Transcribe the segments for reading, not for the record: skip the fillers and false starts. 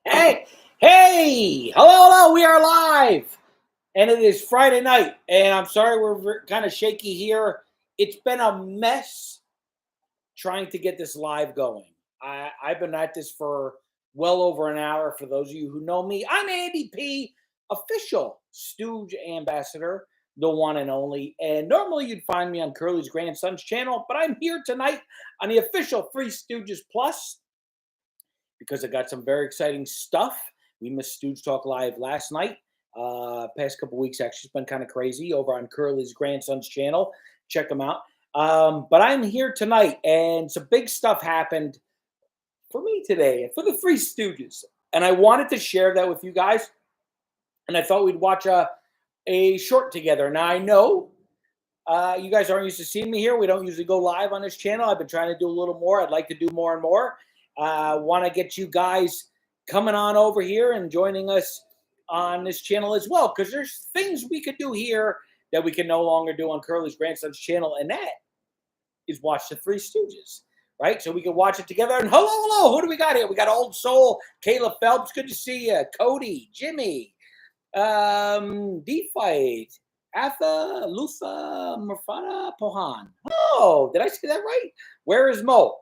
Hey, hey, hello, we are live. And it is Friday night. And I'm sorry we're kind of shaky here. It's been a mess trying to get this live going. I've been at this for well over an hour. For those of you who know me, I'm Andy P., official Stooge ambassador, the one and only. And normally you'd find me on Curly's Grandson's channel, but I'm here tonight on the official Free Stooges Plus because I got some very exciting stuff. We missed Stooge Talk Live last night. Past couple weeks actually, it's been kind of crazy over on Curly's Grandson's channel. Check them out. But I'm here tonight, and some big stuff happened for me today for the Three Stooges, and I wanted to share that with you guys. And I thought we'd watch a short together. Now I know you guys aren't used to seeing me here. We don't usually go live on this channel. I've been trying to do a little more. I'd like to do more and more. Want to get you guys coming on over here and joining us on this channel as well, because there's things we could do here that we can no longer do on Curly's Grandson's channel, and that is watch the Three Stooges, right? So we can watch it together. And hello, who do we got here? We got Old Soul, Kayla Phelps, good to see you, Cody, Jimmy, D-Fight, Atha, Lutha, Murfana, Pohan. Oh, did I say that right? Where is Mo?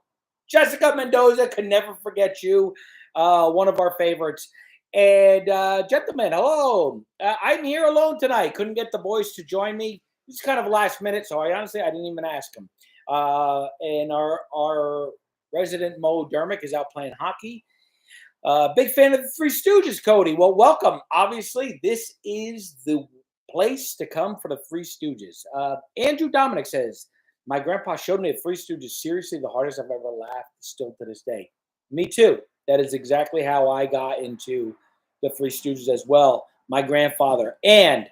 Jessica Mendoza, can never forget you, one of our favorites. And gentlemen, hello. I'm here alone tonight. Couldn't get the boys to join me. It's kind of last minute, so I didn't even ask them. And our resident Mo Dermick is out playing hockey. Big fan of the Three Stooges, Cody. Well, welcome. Obviously, this is the place to come for the Three Stooges. Andrew Dominic says, my grandpa showed me the Three Stooges, seriously the hardest I've ever laughed still to this day. Me too. That is exactly how I got into the Three Stooges as well. My grandfather. And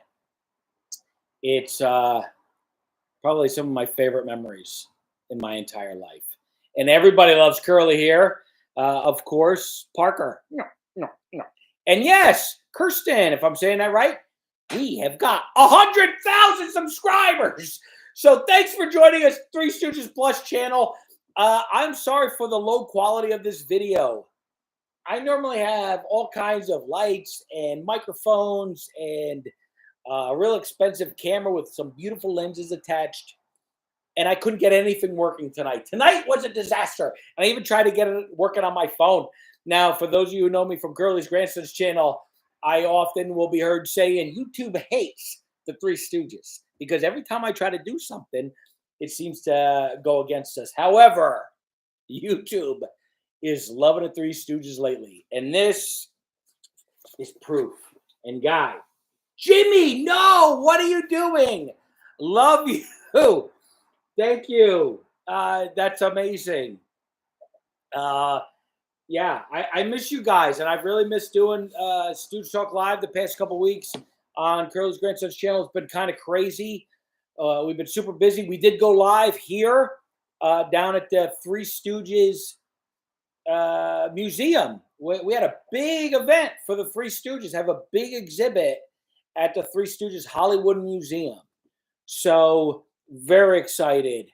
it's probably some of my favorite memories in my entire life. And everybody loves Curly here. Of course, Parker. No. And yes, Kirsten, if I'm saying that right, we have got 100,000 subscribers. So thanks for joining us, Three Stooges Plus channel. I'm sorry for the low quality of this video. I normally have all kinds of lights and microphones and a real expensive camera with some beautiful lenses attached. And I couldn't get anything working tonight. Tonight was a disaster. And I even tried to get it working on my phone. Now, for those of you who know me from Curly's Grandson's channel, I often will be heard saying YouTube hates the Three Stooges, because every time I try to do something, it seems to go against us. However, YouTube is loving the Three Stooges lately. And this is proof. And guy, Jimmy, no, what are you doing? Love you. Thank you. That's amazing. Yeah, I miss you guys, and I've really missed doing Stooge Talk Live the past couple weeks on Curly's Grandson's channel. It's been kind of crazy. We've been super busy. We did go live here down at the Three Stooges Museum. We had a big event for the Three Stooges, have a big exhibit at the Three Stooges Hollywood Museum. So very excited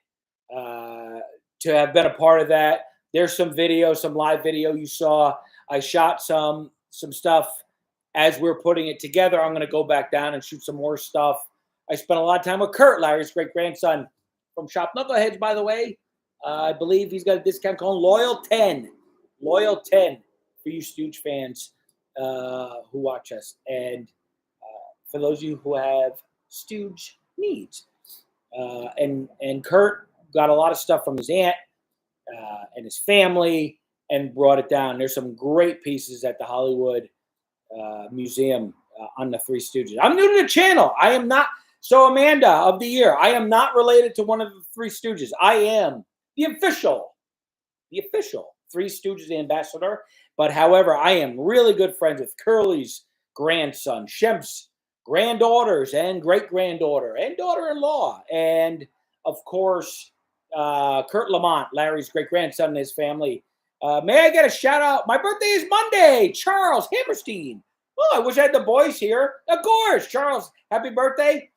to have been a part of that. There's some video, some live video you saw. I shot some stuff as we're putting it together. I'm going to go back down and shoot some more stuff. I spent a lot of time with Kurt, Larry's great-grandson from Shop Knuckleheads, by the way. I believe he's got a discount code Loyal 10. Loyal 10 for you Stooge fans who watch us. And for those of you who have Stooge needs. And Kurt got a lot of stuff from his aunt and his family and brought it down. There's some great pieces at the Hollywood Museum on the Three Stooges. I'm new to the channel. I am not. So Amanda of the year, I am not related to one of the Three Stooges. I am the official Three Stooges ambassador. But however, I am really good friends with Curly's grandson, Shemp's granddaughters and great-granddaughter and daughter-in-law. And of course, Kurt Lamont, Larry's great-grandson and his family. May I get a shout out? My birthday is Monday. Charles Hammerstein. Oh, I wish I had the boys here. Of course, Charles, happy birthday.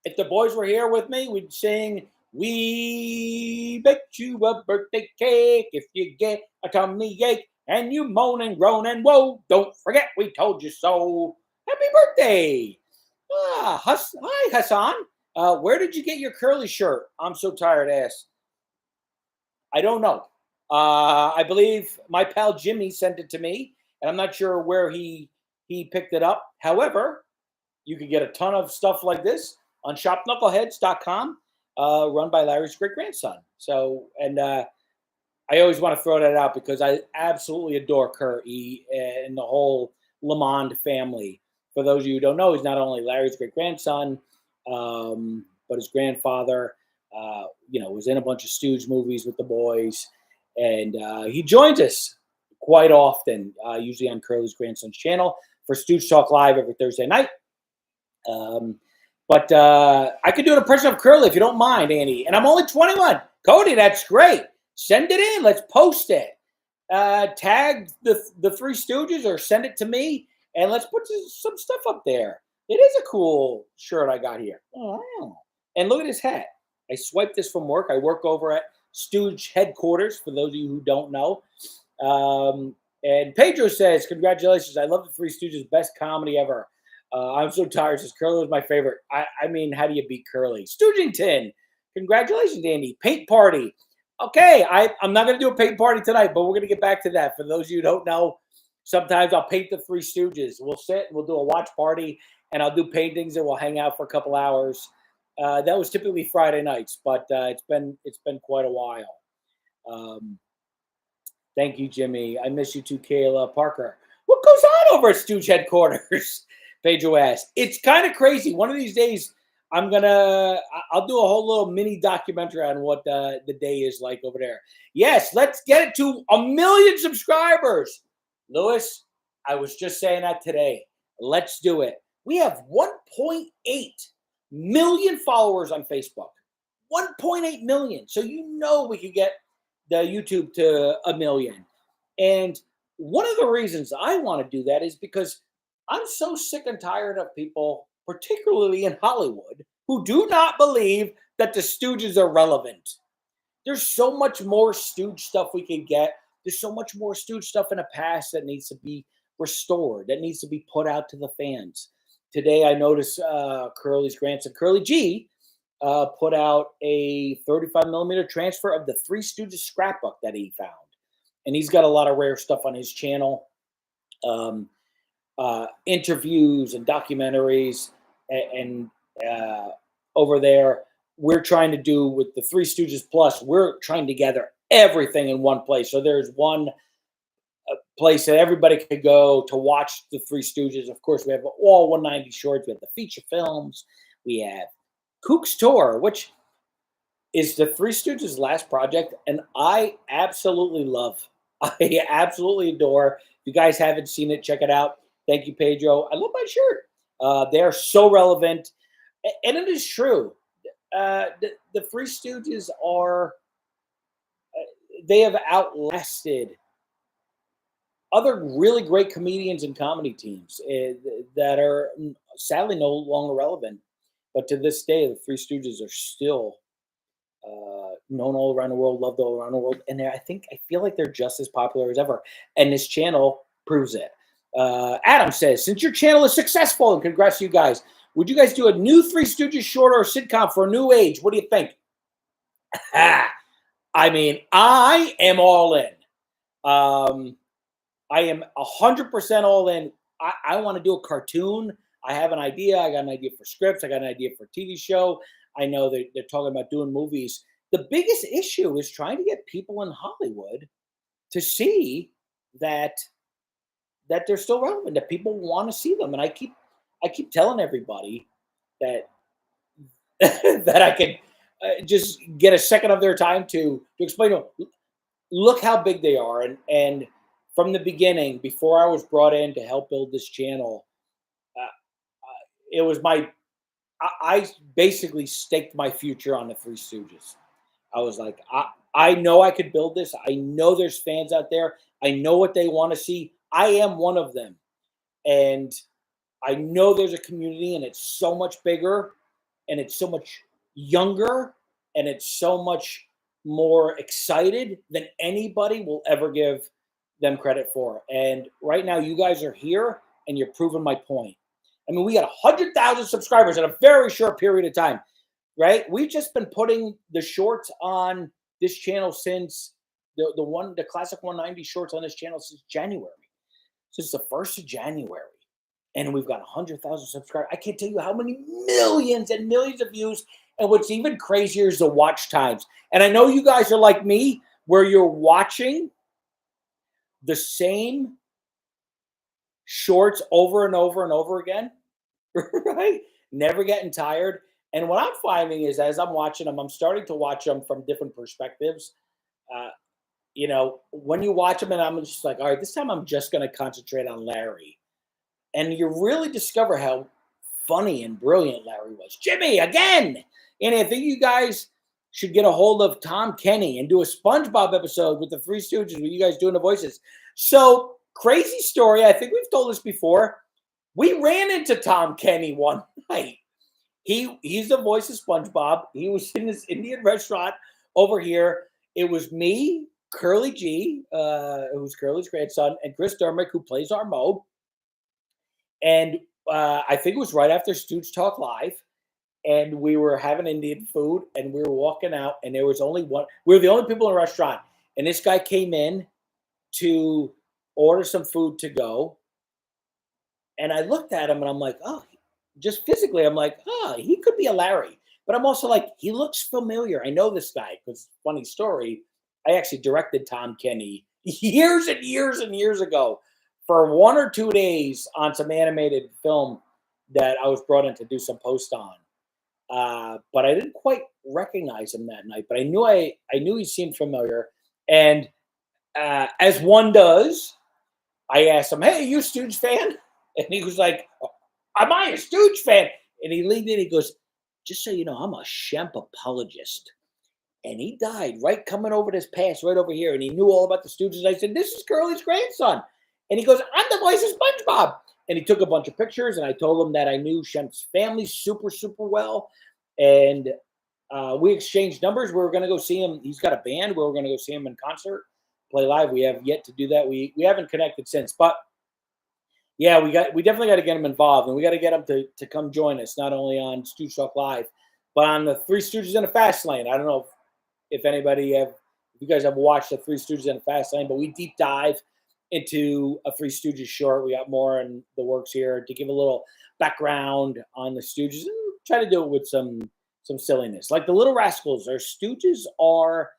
If the boys were here with me, we'd sing, "We baked you a birthday cake. If you get a tummy ache and you moan and groan and whoa, don't forget we told you so. Happy birthday!" Hi, Hassan. Where did you get your curly shirt? I'm so tired, ass. I don't know. I believe my pal Jimmy sent it to me, and I'm not sure where he picked it up. However, you can get a ton of stuff like this on shopknuckleheads.com, run by Larry's great grandson. So, and I always want to throw that out because I absolutely adore Kurt and the whole Lamond family. For those of you who don't know, he's not only Larry's great grandson, but his grandfather. Was in a bunch of Stooge movies with the boys, and he joins us quite often, usually on Curly's grandson's channel for Stooge Talk Live every Thursday night. But I could do an impression of Curly if you don't mind, Annie. And I'm only 21. Cody, that's great. Send it in. Let's post it. Tag the Three Stooges or send it to me, and let's put some stuff up there. It is a cool shirt I got here. Oh. And look at his hat. I swiped this from work. I work over at Stooge headquarters, for those of you who don't know. And Pedro says, "Congratulations. I love the Three Stooges. Best comedy ever. I'm so tired." Says Curly was my favorite. I mean, how do you beat Curly? Stoogington. Congratulations, Andy. Paint party. Okay, I'm not going to do a paint party tonight, but we're going to get back to that. For those of you who don't know, sometimes I'll paint the Three Stooges. We'll sit and we'll do a watch party, and I'll do paintings, and we'll hang out for a couple hours. That was typically Friday nights, but it's been quite a while. Thank you, Jimmy. I miss you too, Kayla. Parker. What goes on over at Stooge headquarters? Pedro asked. It's kind of crazy. One of these days, I'll do a whole little mini documentary on what the day is like over there. Yes, let's get it to 1 million subscribers. Lewis, I was just saying that today. Let's do it. We have 1.8 million followers on Facebook. 1.8 million. So we could get the YouTube to 1 million. And one of the reasons I want to do that is because I'm so sick and tired of people, particularly in Hollywood, who do not believe that the Stooges are relevant. There's so much more Stooge stuff we can get. There's so much more Stooge stuff in the past that needs to be restored, that needs to be put out to the fans. Today, I noticed Curly's grandson, Curly G, put out a 35 millimeter transfer of the Three Stooges scrapbook that he found. And he's got a lot of rare stuff on his channel. Interviews and documentaries, and over there, we're trying to do with the Three Stooges Plus, we're trying to gather everything in one place. So there's one place that everybody could go to watch the Three Stooges. Of course, we have all 190 shorts. We have the feature films. We have Kook's Tour, which is the Three Stooges' last project, and I absolutely love. I absolutely adore. If you guys haven't seen it, check it out. Thank you, Pedro. I love my shirt. They're so relevant, and it is true. The Three Stooges they have outlasted other really great comedians and comedy teams that are sadly no longer relevant. But to this day, the Three Stooges are still known all around the world, loved all around the world, and I feel like they're just as popular as ever. And this channel proves it. Adam says, "Since your channel is successful, and congrats to you guys, would you guys do a new Three Stooges short or sitcom for a new age? What do you think?" I mean, I am all in. I am 100% all in. I want to do a cartoon. I have an idea. I got an idea for scripts. I got an idea for a TV show. I know they're talking about doing movies. The biggest issue is trying to get people in Hollywood to see that they're still relevant, that people want to see them. And I keep telling everybody that that I can just get a second of their time to explain to them, look how big they are. And from the beginning, before I was brought in to help build this channel, it was I basically staked my future on the Three Stooges. I was like, I know I could build this. I know there's fans out there. I know what they want to see. I am one of them. And I know there's a community, and it's so much bigger. and it's so much younger, and it's so much more excited than anybody will ever give them credit for. And right now, you guys are here, and you're proving my point. I mean, we got 100,000 subscribers in a very short period of time, right? We've just been putting the shorts on this channel since the classic 190 shorts on this channel since January, since the 1st of January. And we've got 100,000 subscribers. I can't tell you how many millions and millions of views. And what's even crazier is the watch times. And I know you guys are like me, where you're watching the same shorts over and over and over again, right? Never getting tired. And what I'm finding is, as I'm watching them, I'm starting to watch them from different perspectives. When you watch them, and I'm just like, all right, this time I'm just going to concentrate on Larry. And you really discover how funny and brilliant Larry was. Jimmy, again! And I think you guys should get a hold of Tom Kenny and do a SpongeBob episode with the Three Stooges with you guys doing the voices. So, crazy story. I think we've told this before. We ran into Tom Kenny one night. He's the voice of SpongeBob. He was in this Indian restaurant over here. It was me, Curly G, who's Curly's grandson, and Chris Dermick, who plays Armo. And I think it was right after Stooge Talk Live, and we were having Indian food, and we were walking out, and there was only one. We were the only people in the restaurant, and this guy came in to order some food to go, and I looked at him, and I'm like, oh, just physically, I'm like, oh, he could be a Larry. But I'm also like, he looks familiar. I know this guy, because funny story, I actually directed Tom Kenny years and years and years ago for 1 or 2 days on some animated film that I was brought in to do some post on. But I didn't quite recognize him that night. But I knew he seemed familiar. And as one does, I asked him, hey, you a Stooge fan? And he was like, am I a Stooge fan? And he leaned in, he goes, just so you know, I'm a Shemp apologist. And he died right coming over this pass right over here. And he knew all about the Stooges. I said, this is Curly's grandson. And he goes, I'm the voice of SpongeBob. And he took a bunch of pictures, and I told him that I knew Shemp's family super, super well. And we exchanged numbers. We were going to go see him. He's got a band. We were going to go see him in concert, play live. We have yet to do that. We haven't connected since. But, yeah, we definitely got to get him involved. And we got to get him to come join us, not only on Stooge Talk Live, but on the Three Stooges in a Fast Lane. I don't know if you guys have watched the Three Stooges in a Fast Lane, but we deep dive into a Three Stooges short. We got more in the works here to give a little background on the Stooges and try to do it with some silliness. Like the Little Rascals, our Stooges are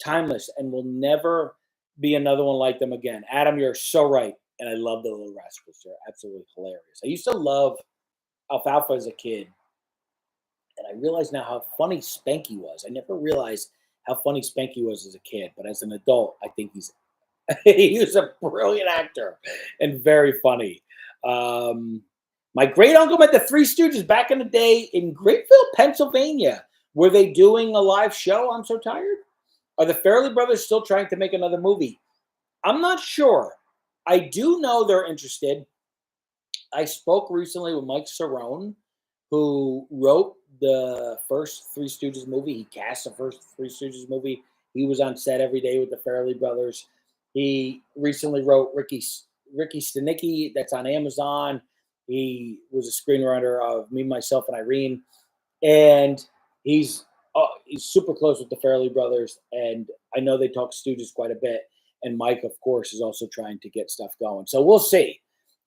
timeless and will never be another one like them again. Adam, you're so right. And I love the Little Rascals. They're absolutely hilarious. I used to love Alfalfa as a kid. And I realize now how funny Spanky was. I never realized how funny Spanky was as a kid. But as an adult, I think he was a brilliant actor and very funny. My great uncle met the Three Stooges back in the day in Grapeville, Pennsylvania. Were they doing a live show? I'm so tired. Are the Farrelly brothers still trying to make another movie? I'm not sure. I do know they're interested. I spoke recently with Mike Cerrone, who wrote the first Three Stooges movie. He cast the first Three Stooges movie. He was on set every day with the Farrelly brothers. He recently wrote Ricky Stenicki, that's on Amazon. He was a screenwriter of Me, Myself, and Irene. And he's super close with the Farrelly brothers. And I know they talk Stooges quite a bit. And Mike, of course, is also trying to get stuff going. So we'll see.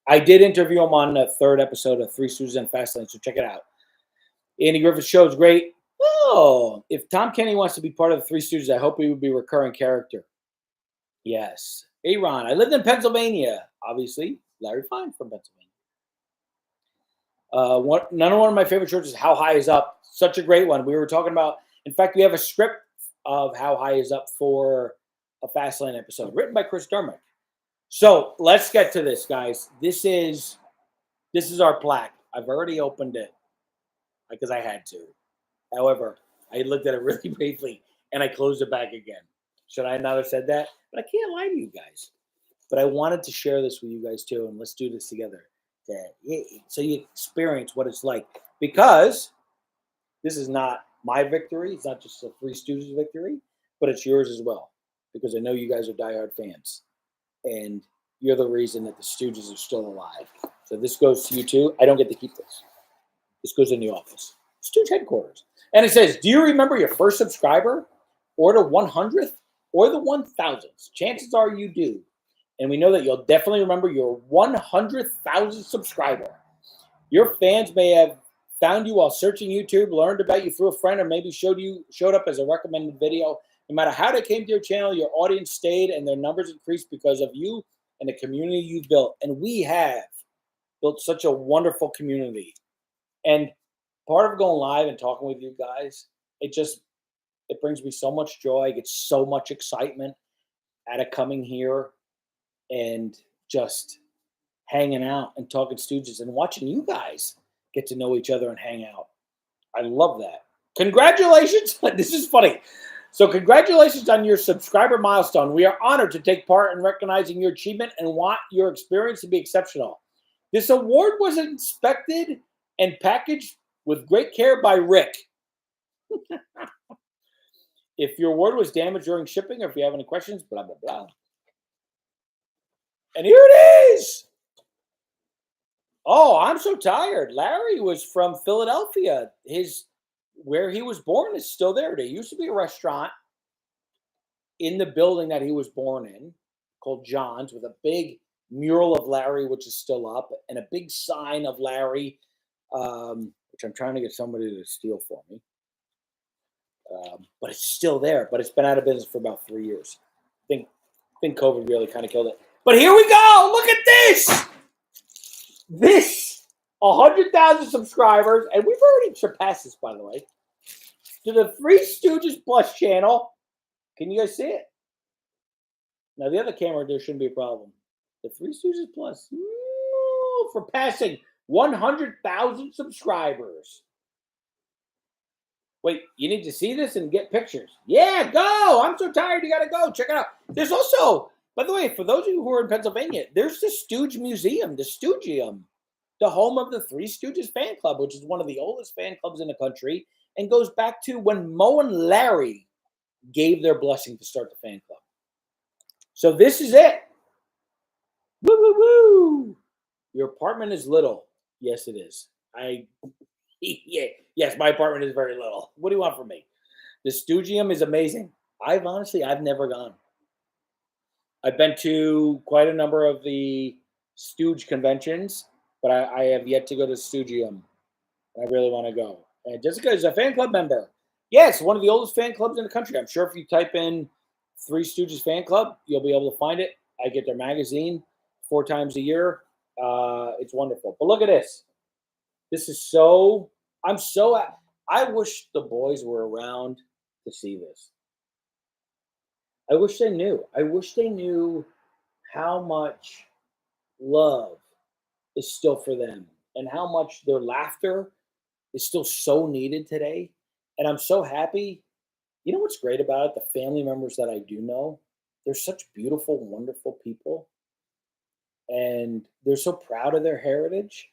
I did interview him on the 3rd episode of Three Stooges and Fastlane, so check it out. Andy Griffith's show is great. Oh, if Tom Kenny wants to be part of the Three Stooges, I hope he would be a recurring character. Yes. Aaron, I lived in Pennsylvania. Obviously, Larry Fine from Pennsylvania. Another one of my favorite shorts is How High Is Up. Such a great one. We were talking about, in fact, we have a script of How High Is Up for a Fastlane episode written by Chris Dermick. So let's get to this, guys. This is our plaque. I've already opened it because I had to. However, I looked at it really briefly and I closed it back again. Should I not have said that? But I can't lie to you guys. But I wanted to share this with you guys too, and let's do this together so you experience what it's like. Because this is not my victory. It's not just a Three Stooges victory, but it's yours as well, because I know you guys are diehard fans, and you're the reason that the Stooges are still alive. So this goes to you too. I don't get to keep this. This goes in the office. Stooge headquarters. And it says, do you remember your first subscriber, or the 100th, or the 1000th? Chances are you do. And we know that you'll definitely remember your 100,000th subscriber. Your fans may have found you while searching YouTube, learned about you through a friend, or maybe showed up as a recommended video. No matter how they came to your channel, your audience stayed and their numbers increased because of you and the community you built. And we have built such a wonderful community. And part of going live and talking with you guys, it brings me so much joy. I get so much excitement out of coming here and just hanging out and talking Stooges and watching you guys get to know each other and hang out. I love that. Congratulations. This is funny. So congratulations on your subscriber milestone. We are honored to take part in recognizing your achievement and want your experience to be exceptional. This award was inspected and packaged with great care by Rick. If your award was damaged during shipping, or if you have any questions, blah, blah, blah. And here it is. Oh, I'm so tired. Larry was from Philadelphia. Where he was born is still there. There used to be a restaurant in the building that he was born in called John's, with a big mural of Larry, which is still up, and a big sign of Larry, which I'm trying to get somebody to steal for me. But it's still there. But it's been out of business for about 3 years. I think COVID really kind of killed it. But here we go. Look at this. This 100,000 subscribers, and we've already surpassed this, by the way, to the Three Stooges Plus channel. Can you guys see it? Now, the other camera, there shouldn't be a problem. The Three Stooges Plus, for passing 100,000 subscribers. Wait, you need to see this and get pictures. Yeah, go. I'm so tired. You got to go. Check it out. There's also, by the way, for those of you who are in Pennsylvania, there's the Stooge Museum, the Stoogium, the home of the Three Stooges fan club, which is one of the oldest fan clubs in the country and goes back to when Mo and Larry gave their blessing to start the fan club. So this is it. Woo, woo, woo. Your apartment is little. Yes, it is. Yes, my apartment is very little. What do you want from me? The Stoogium is amazing. I've never gone. I've been to quite a number of the Stooge conventions, but I have yet to go to Stoogium. I really want to go. And Jessica is a fan club member. Yes, one of the oldest fan clubs in the country. I'm sure if you type in Three Stooges fan club, you'll be able to find it. I get their magazine 4 times a year. It's wonderful. But look at this. This is I wish the boys were around to see this. I wish they knew. I wish they knew how much love is still for them and how much their laughter is still so needed today. And I'm so happy. You know what's great about it? The family members that I do know, they're such beautiful, wonderful people. And they're so proud of their heritage.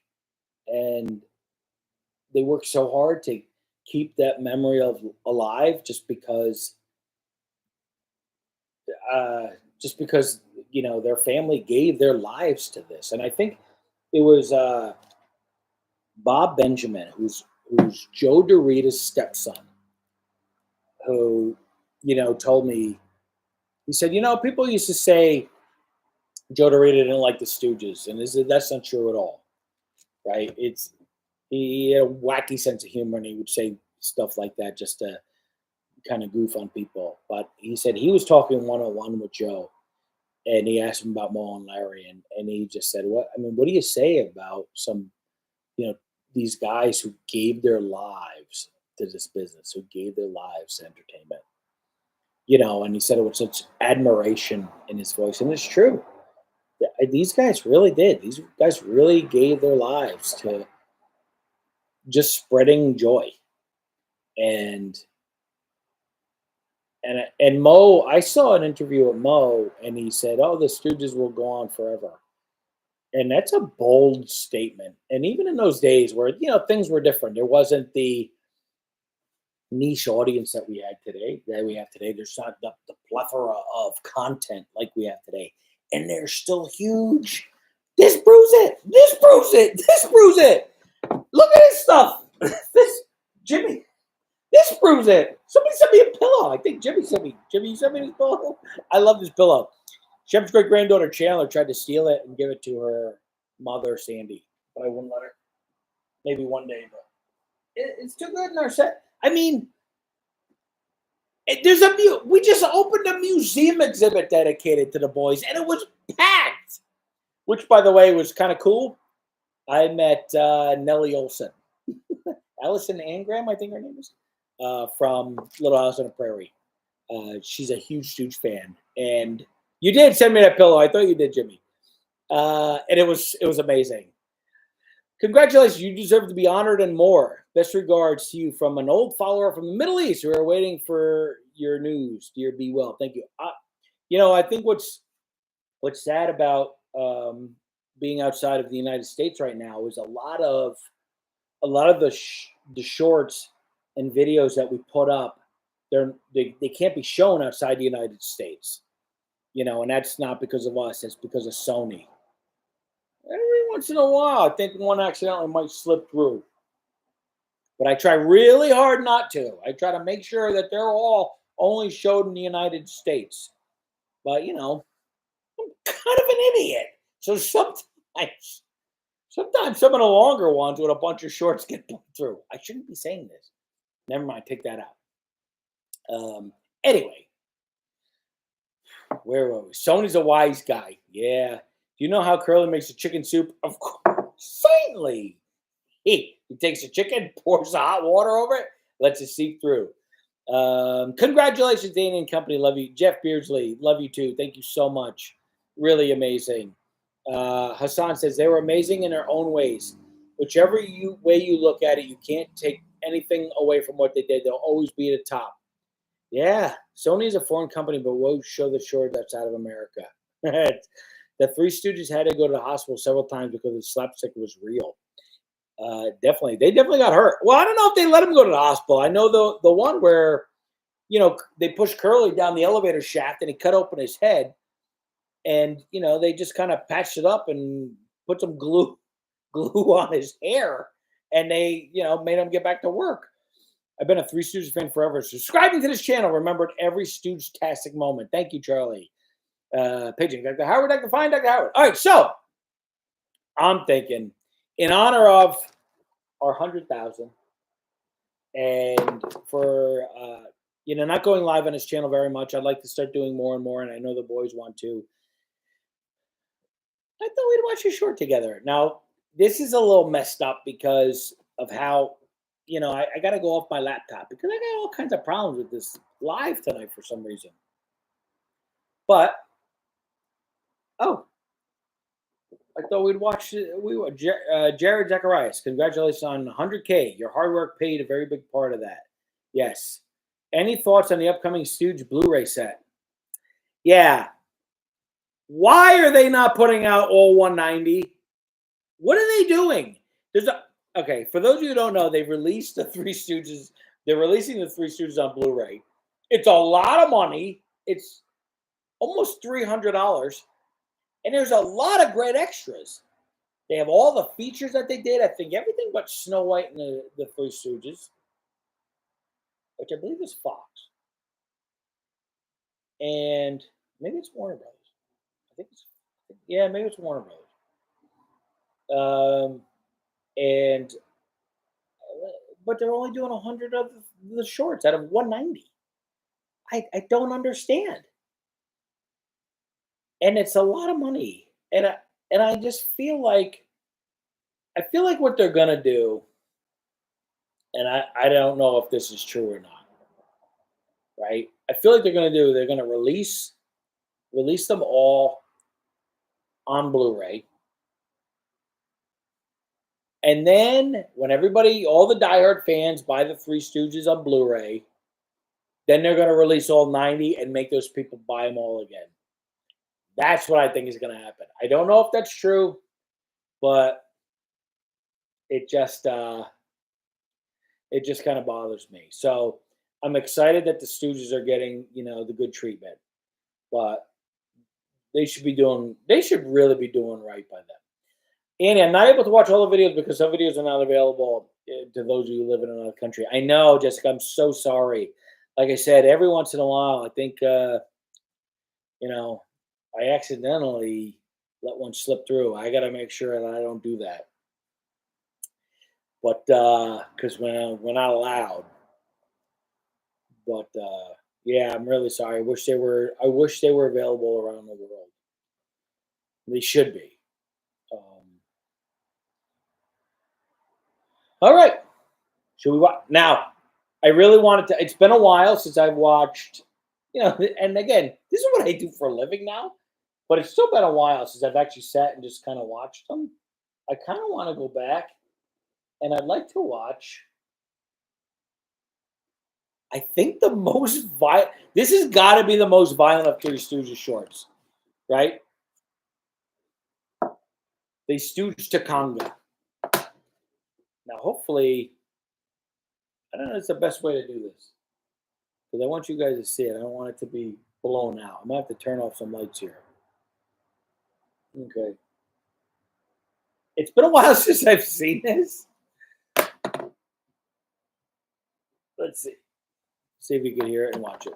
And they work so hard to keep that memory alive just because their family gave their lives to this. And I think it was Bob Benjamin, who's Joe DeRita's stepson, who told me, he said, people used to say Joe DeRita didn't like the Stooges, and that's not true at all, right? He had a wacky sense of humor, and he would say stuff like that just to kind of goof on people. But he said he was talking one-on-one with Joe, and he asked him about Mo and Larry, and he just said, what do you say about some, these guys who gave their lives to this business, who gave their lives to entertainment? And he said it with such admiration in his voice, and it's true. These guys really did. These guys really gave their lives to just spreading joy. And Mo, I saw an interview with Mo, and he said, "Oh, the Stooges will go on forever." And that's a bold statement. And even in those days where things were different, there wasn't the niche audience that we had today, that we have today. There's not the plethora of content like we have today, and they're still huge. This proves it. This proves it. This proves it. Look at this stuff. This Jimmy. This proves it. Somebody sent me a pillow. I think Jimmy sent me. Jimmy, you sent me this pillow. I love this pillow. Shep's great granddaughter Chandler tried to steal it and give it to her mother Sandy, but I wouldn't let her. Maybe one day, but it's too good in our set. I mean, there's we just opened a museum exhibit dedicated to the boys, and it was packed. Which, by the way, was kind of cool. I met Nellie Olson, Allison Angram, I think her name is, from Little House on the Prairie. She's a huge Stooge fan, and you did send me that pillow. I thought you did, Jimmy, and it was amazing. Congratulations, you deserve to be honored and more. Best regards to you from an old follower from the Middle East. We are waiting for your news. Dear, be well. Thank you. I think what's sad about being outside of the United States right now is a lot of the shorts and videos that we put up. They can't be shown outside the United States, and that's not because of us. It's because of Sony. Every once in a while, I think one accidentally might slip through. But I try really hard not to. I try to make sure that they're all only showed in the United States. But, I'm kind of an idiot. So sometimes some of the longer ones with a bunch of shorts get put through. I shouldn't be saying this. Never mind, take that out. Anyway, where were we? Sony's a wise guy. Yeah. Do you know how Curly makes a chicken soup? Of course, certainly. He takes the chicken, pours the hot water over it, lets it seep through. Congratulations, Danny and company. Love you. Jeff Beardsley, love you too. Thank you so much. Really amazing. Hassan says they were amazing in their own ways. Whichever way you look at it, you can't take anything away from what they did. They'll always be at the top. Yeah, Sony is a foreign company, but we'll show the short outside of America. The Three Stooges had to go to the hospital several times because the slapstick was real. Definitely. They definitely got hurt. Well, I don't know if they let him go to the hospital. I know the one where, they pushed Curly down the elevator shaft and he cut open his head. And, they just kind of patched it up and put some glue on his hair. And they, made him get back to work. I've been a Three Stooges fan forever. Subscribing to this channel. Remembered every Stooge-tastic moment. Thank you, Charlie. Paging Dr. Howard, Dr. Fine, Dr. Howard. All right, so I'm thinking, in honor of our 100,000, and for not going live on this channel very much, I'd like to start doing more and more, and I know the boys want to. I thought we'd watch a short together. Now, this is a little messed up because of how, I got to go off my laptop because I got all kinds of problems with this live tonight for some reason. But I thought we'd watch. Jared Zacharias, congratulations on 100K. Your hard work paid a very big part of that. Yes. Any thoughts on the upcoming Stooge Blu-ray set? Yeah. Why are they not putting out all 190? What are they doing? Okay, for those of you who don't know, they've released the Three Stooges. They're releasing the Three Stooges on Blu-ray. It's a lot of money. It's almost $300. And there's a lot of great extras. They have all the features that they did. I think everything but Snow White and the Three Stooges, which I believe is Fox. And maybe it's Warner Brothers. Maybe it's Warner Brothers. But they're only doing 100 of the shorts out of 190. I don't understand. And it's a lot of money. And I just feel like what they're gonna do, and I don't know if this is true or not, right? I feel like they're gonna release them all on Blu-ray. And then when all the diehard fans buy the Three Stooges on Blu-ray, then they're gonna release all 90 and make those people buy them all again. That's what I think is going to happen. I don't know if that's true, but it It just kind of bothers me. So I'm excited that the Stooges are getting, the good treatment, but they should really be doing right by them. Annie, I'm not able to watch all the videos because some videos are not available to those of you who live in another country. I know, Jessica, I'm so sorry. Like I said, every once in a while, I think, I accidentally let one slip through. I got to make sure that I don't do that. But because we're not allowed. But yeah, I'm really sorry. I wish they were available around the world. They should be. All right. Should we watch now? I really wanted to. It's been a while since I've watched. And again, this is what I do for a living now. But it's still been a while since I've actually sat and just kind of watched them. I kind of want to go back, and I'd like to watch. I think the most violent. This has got to be the most violent of Three Stooges shorts, right? They Stooge to Congo. Now, hopefully, I don't know. It's the best way to do this because I want you guys to see it. I don't want it to be blown out. I'm gonna have to turn off some lights here. Okay. It's been a while since I've seen this. Let's see. See if you can hear it and watch it.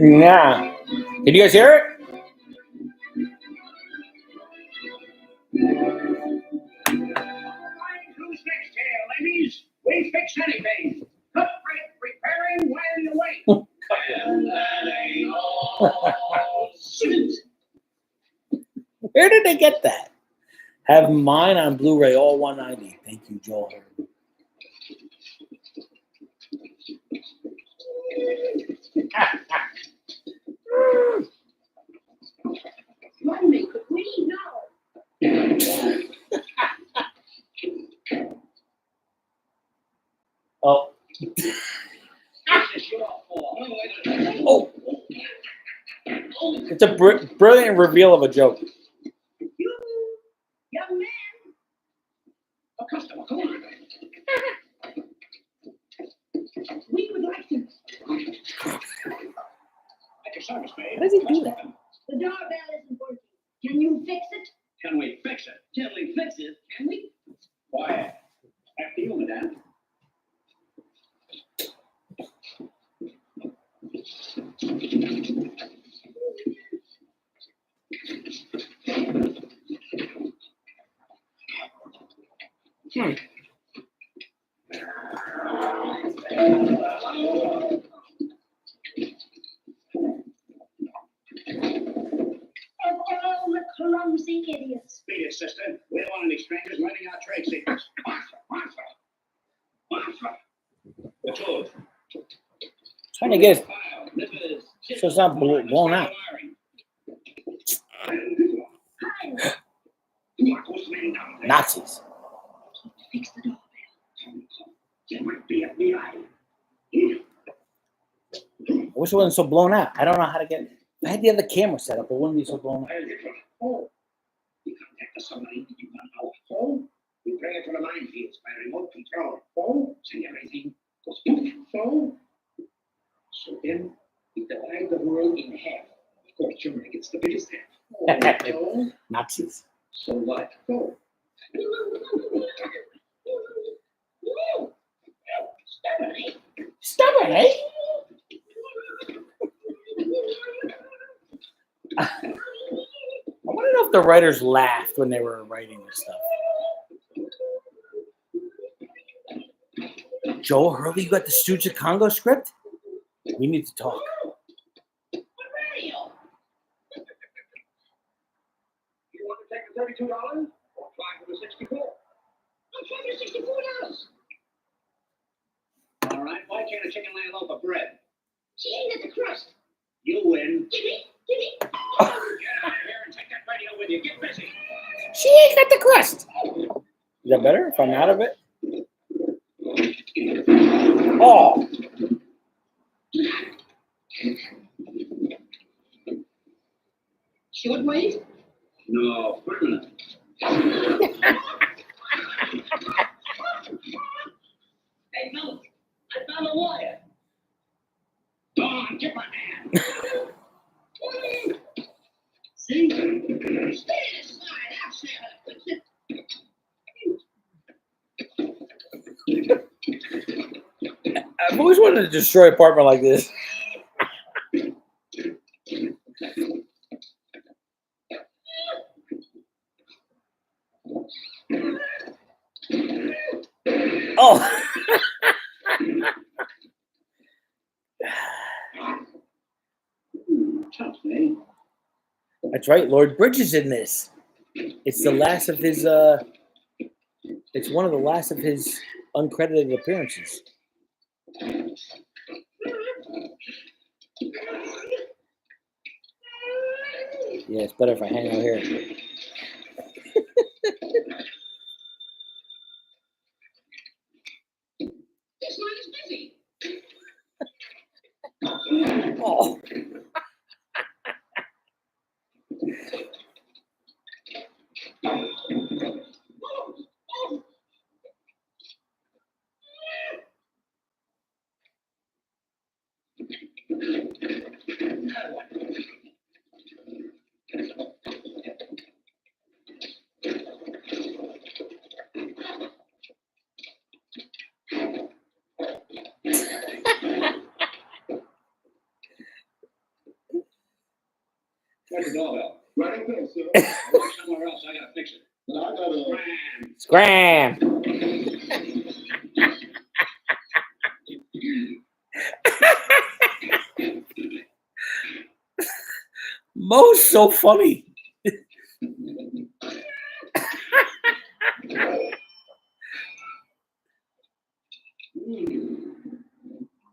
Yeah. Can you guys hear it? Who's next here, ladies? We fix anything. Cut rate repairing while you wait. And that ain't all. Shoot. Where did they get that? Have mine on Blu-ray, all 190. Thank you, Joel. Monday, could we? No. Oh. Oh. It's a brilliant reveal of a joke. You, young man. A customer, come on. We would like to. At your service, babe. How does he do that? The doorbell isn't working. Can you fix it? Can we fix it? Can we fix it? Can we? Why? After you, madame. All the clumsy idiots. Beat it, sister. We don't want any strangers learning our trade secrets. The toad. Trying to get it so it's not blown out. Nazis. Fix the doorbell. It might be FBI. I wish it wasn't so blown out. I don't know how to get it. If I had the other camera set up, it wouldn't be so blown out. Oh, you contact the submarine that you want our phone. We bring it to the minefields by remote control. Phone, send everything goes in phone. So then we divide the world in half. Of course, Germany gets the biggest half. Phone. Nazis. So what? Phone. Stubborn, eh? I want to know if the writers laughed when they were writing this stuff. Joel Hurley, you got the Stooge of Congo script? We need to talk. You want to take the $32 or apply for the $64? I'll try the $64. All right, why can't a chicken lay a loaf of bread? She ain't at the crust. You win. Gimme. Get out of here and take that radio with you. Get busy. She ain't got the crust. Is that better if I'm out of it? Oh. Short waist? No, permanent. Hey, fellas, I found a wire. Go on, get my man. See? Stay aside. I'll say it. I've always wanted to destroy an apartment like this. Oh. Tough, eh? That's right. Lord Bridges in this. It's the last of his. It's one of the last of his uncredited appearances. Yeah, it's better if I hang out here. This line is busy. Oh. Where's the doorbell? Right up there, sir. I'll work somewhere else. I gotta fix it. But I gotta. Scram. Mo's so funny.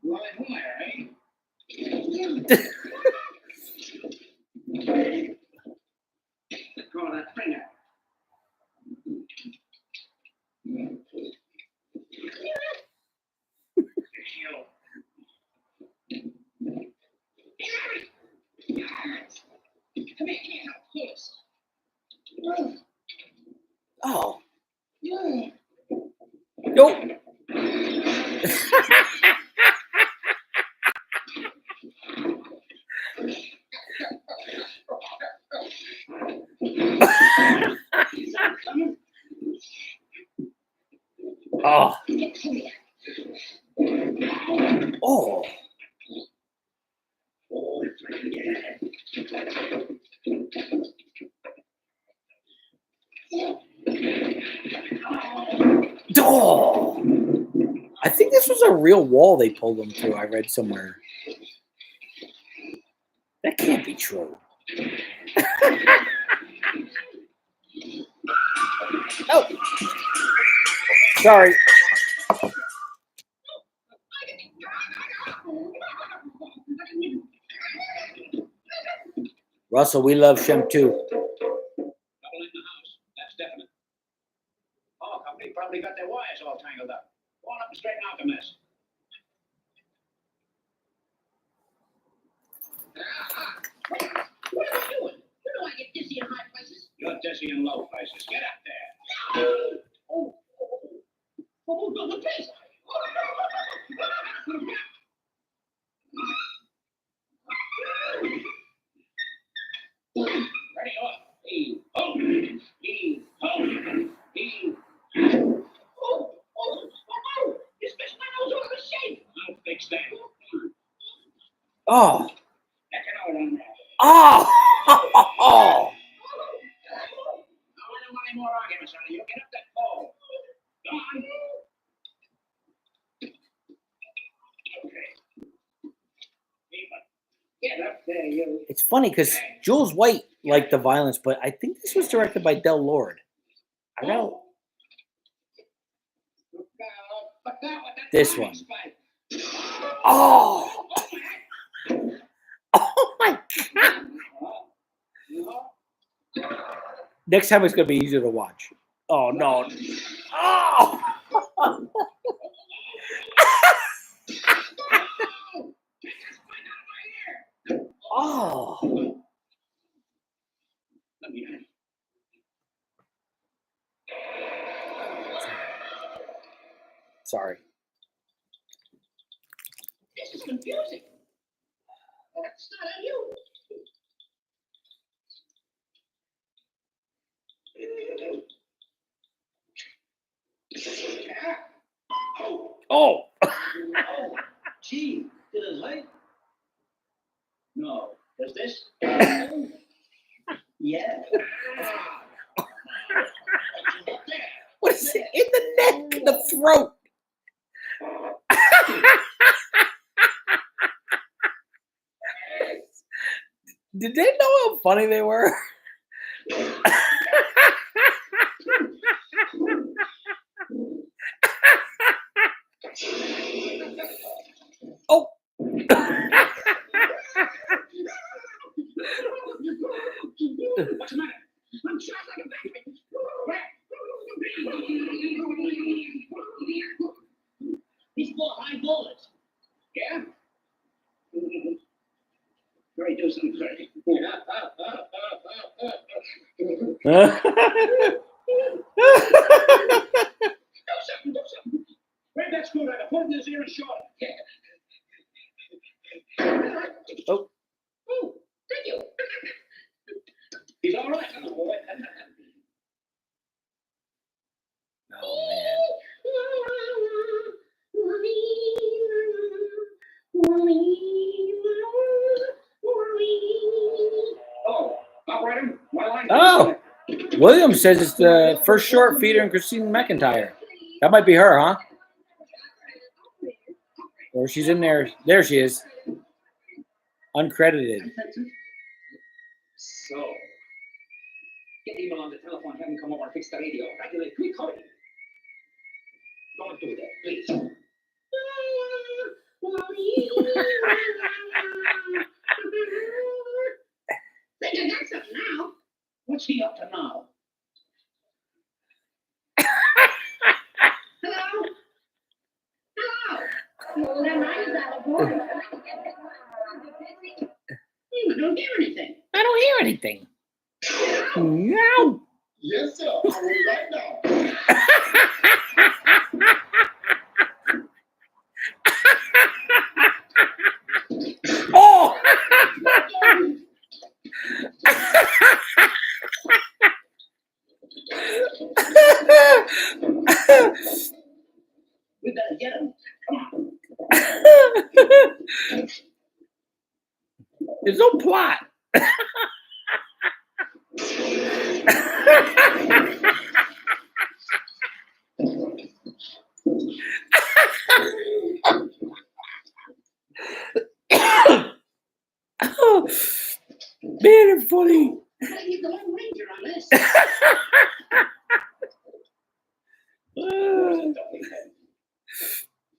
Right wire, eh? Call that finger. Come here, can't help this. Oh. Yeah. Nope. Oh. Oh. Oh. I think this was a real wall they pulled them through. I read somewhere. That can't be true. Oh. Sorry. Russell, we love Shem too. Trouble in the house. That's definite. Power company probably got their wires all tangled up. Go on up and straighten out the mess. What are you doing? You know I get dizzy in high places. You're dizzy in low places. Get up there. Oh, the pace. Ready up. Heave, ho. Heave, ho. Heave. You smashed my nose out of shape. I'll fix that. Oh. Check it out on that. Oh. I don't want any more arguments on you. Get up that pole. Go on. Okay. Keep it. Get up there, you. It's funny because Jules White liked the violence, but I think this was directed by Del Lord. I don't. This one. Oh. Oh my God. Next time it's going to be easier to watch. Oh, no. Oh. Oh. Let me in. Sorry. This is confusing. That's not on you. Oh. Oh, gee, did it light? No. Does this? Yeah. What is it? In the neck, the throat. Did they know how funny they were? Oh. What's the matter? I'm shot like a baby. These four high bullets. Yeah? Very do something crazy. Do something. Grab that screwdriver, put it in his ear and short it. Yeah. Oh. Oh, thank you. He's all right, huh, boy? Oh man. Oh, operator, my line. Oh. William says it's the first short featuring Christine McIntyre. That might be her, huh? Or she's in there. There she is. Uncredited. So, get Emil on the telephone, have him come over and fix the radio. Regulate, quick, hurry. Don't do that, please. Thinking that's up now. What's he up to now? Hello? Hello? Well, then I was out of order. I don't hear anything. I don't hear anything. No. Yes, sir. I'll be right now. Oh. We better get him. Come on. There's no plot. Oh, man, they're funny. I gotta get the Lone Ranger on this.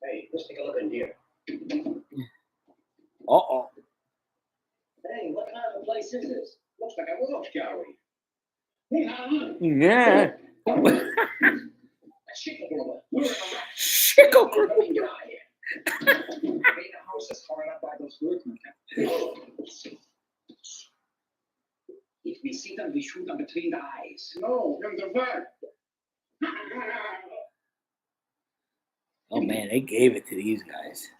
Hey, let's take a look in here. Uh-oh. Hey, what kind of a place is this? Looks like a roach gallery. Hey, huh? Yeah. Chicago. We're in a wreck. Chicago. Let me get out of here. The house is torn up by those workmen. If we see them, we shoot them between the eyes. No, in the back. Oh, man, they gave it to these guys.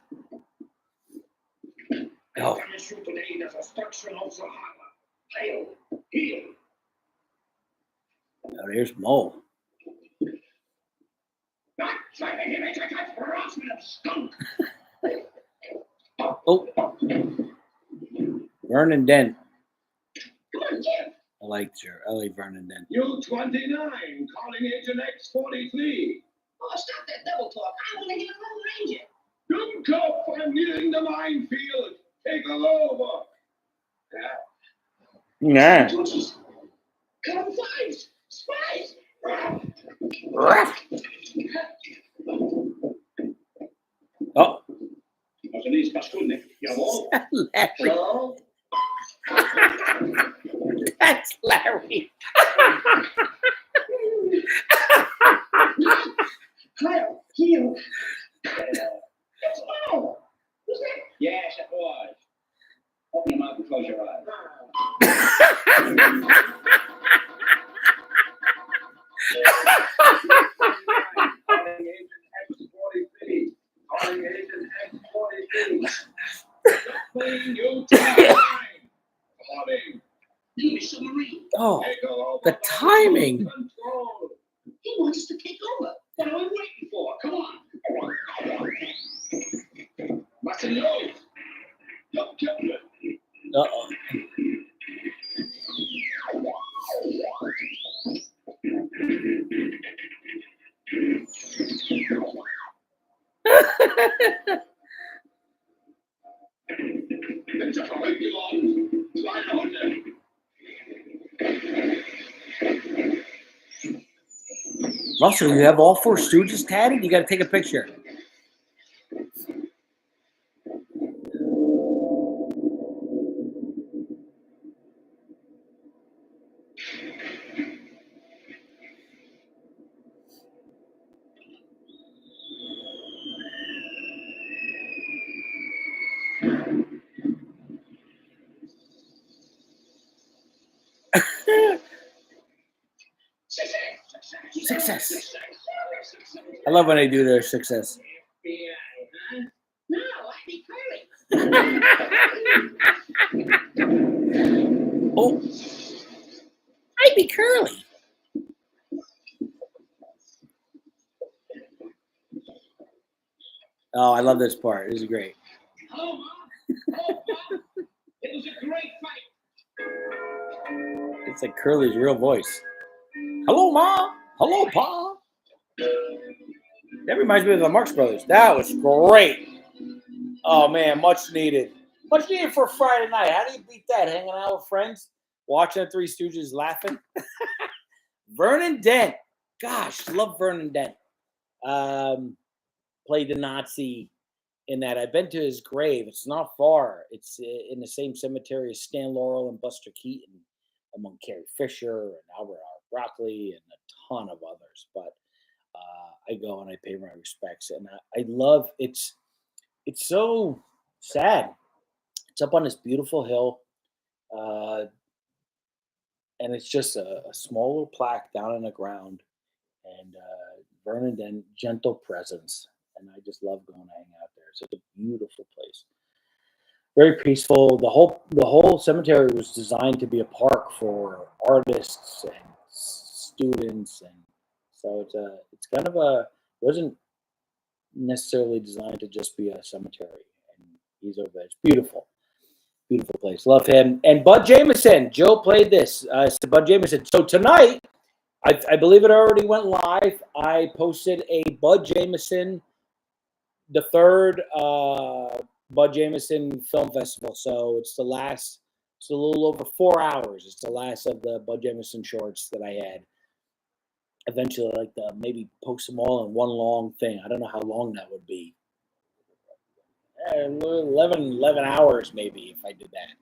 Oh. Coming through today, there's a structure in Oklahoma. Hail, heal. Oh, there's Mo. Not trying to make like a harassment of skunk. Oh. Vernon Dent. Come on, Jim. I like Vernon Dent. U-29, calling Agent X-43. Oh, stop that double talk. I want to hear the Lone Ranger. Dumkopf, I'm nearing the minefield. Take her over. Yeah. Torches. Come spies. Spies. Oh. Also these paskudnik. Jawohl. Larry. So? That's Larry. Kyle, heal. It's Mo. Who's that? Yes, it was. Open your mouth and close your eyes. Oh, the timing. He wants us to take over. What are we waiting for? Come on. What's in those? Uh-oh. Russell, you have all four Stooges tatted? You got to take a picture. Success. I love when they do their success. No, I'd be Curly. Oh, I'd be Curly. Oh, I love this part. This is great. Hello, Mom. Hello, Pop. It was a great fight. It's like Curly's real voice. Hello, Mom. Hello, Pa. That reminds me of the Marx Brothers. That was great. Oh, man, much needed. Much needed for a Friday night. How do you beat that? Hanging out with friends, watching the Three Stooges, laughing. Vernon Dent. Gosh, love Vernon Dent. Played the Nazi in that. I've been to his grave. It's not far. It's in the same cemetery as Stan Laurel and Buster Keaton, among Carrie Fisher and Albert R. Broccoli and a ton of others. But I go and I pay my respects, and I love it's so sad. It's up on this beautiful hill, and it's just a small little plaque down in the ground, and Vernon Dent, gentle presence, and I just love going to hang out there. It's a beautiful place, very peaceful. The whole cemetery was designed to be a park for artists and students, and so it's kind of wasn't necessarily designed to just be a cemetery. And he's over there. It's beautiful. Beautiful place. Love him. And Bud Jameson. Joe played this. Bud Jameson. So tonight, I believe it already went live. I posted a Bud Jameson, the third Bud Jameson Film Festival. So it's a little over 4 hours. It's the last of the Bud Jameson shorts that I had. Eventually, I'd like to maybe post them all in one long thing. I don't know how long that would be. 11 hours maybe if I did that.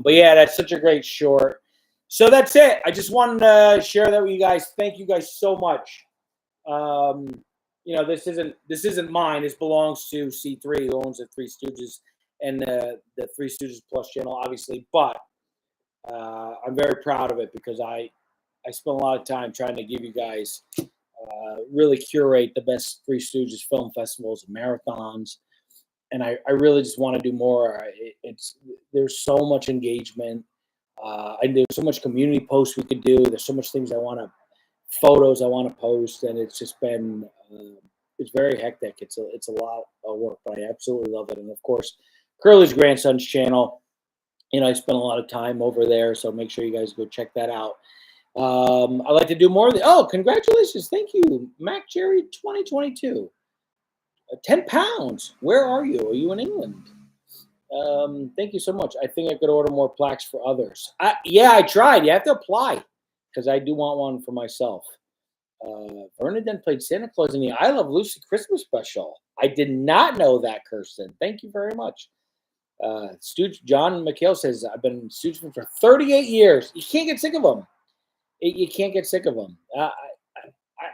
But yeah, that's such a great short. So that's it. I just wanted to share that with you guys. Thank you guys so much. This isn't mine. This belongs to C3, who owns the Three Stooges and the Three Stooges Plus channel, obviously. But I'm very proud of it because I spent a lot of time trying to give you guys really curate the best Three Stooges film festivals and marathons. And I really just want to do more. There's so much engagement. And there's so much community posts we could do. There's so much things photos I want to post, and it's just been it's very hectic. It's a lot of work, but I absolutely love it. And of course, Curly's grandson's channel. I spent a lot of time over there, so make sure you guys go check that out. I'd like to do more of the. Oh, congratulations! Thank you, Mac Jerry 2022. 10 pounds. Where are you? Are you in England? Thank you so much. I think I could order more plaques for others. I tried. You have to apply because I do want one for myself. Vernon Dent played Santa Claus in the I Love Lucy Christmas special. I did not know that, Kirsten. Thank you very much. Stooge John McHale says, I've been Stooge for 38 years. You can't get sick of them. You can't get sick of them.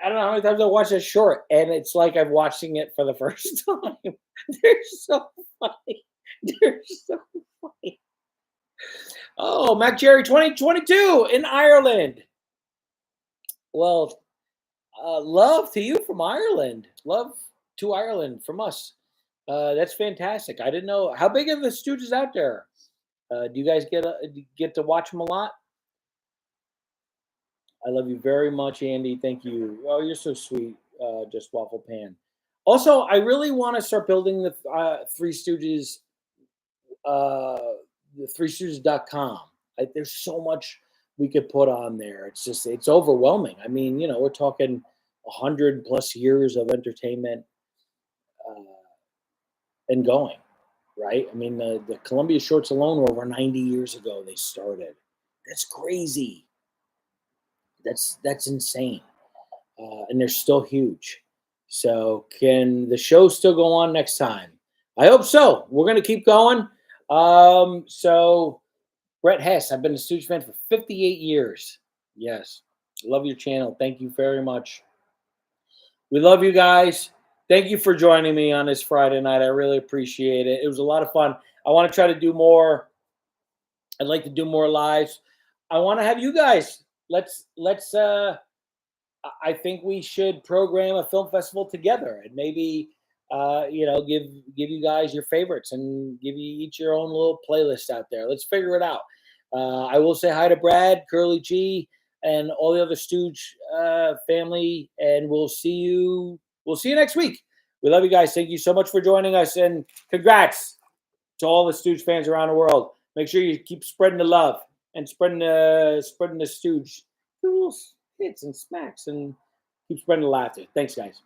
I don't know how many times I watched this short, and it's like I'm watching it for the first time. They're so funny. They're so funny. Oh, Mac Jerry 2022 in Ireland. Well, love to you from Ireland. Love to Ireland from us. That's fantastic. I didn't know how big are the Stooges out there. Do you guys get to watch them a lot? I love you very much, Andy. Thank you. Oh, you're so sweet. Just waffle pan. Also, I really want to start building the Three Stooges, uh, the threestooges.com. There's so much we could put on there. It's overwhelming. I mean, we're talking 100+ years of entertainment uh, and going, right? I mean, the Columbia shorts alone were over 90 years ago. They started. That's crazy. That's insane. And they're still huge. So, can the show still go on next time? I hope so. We're going to keep going. So, Brett Hess, I've been a Stooge fan for 58 years. Yes. Love your channel. Thank you very much. We love you guys. Thank you for joining me on this Friday night. I really appreciate it. It was a lot of fun. I want to try to do more. I'd like to do more lives. I want to have you guys. Let's I think we should program a film festival together and maybe give you guys your favorites and give you each your own little playlist out there. Let's figure it out. I will say hi to Brad, Curly G, and all the other Stooge family, and we'll see you next week. We love you guys. Thank you so much for joining us, and congrats to all the Stooge fans around the world. Make sure you keep spreading the love and spreading the Stooge hits and smacks, and keep spreading the laughter. Thanks, guys.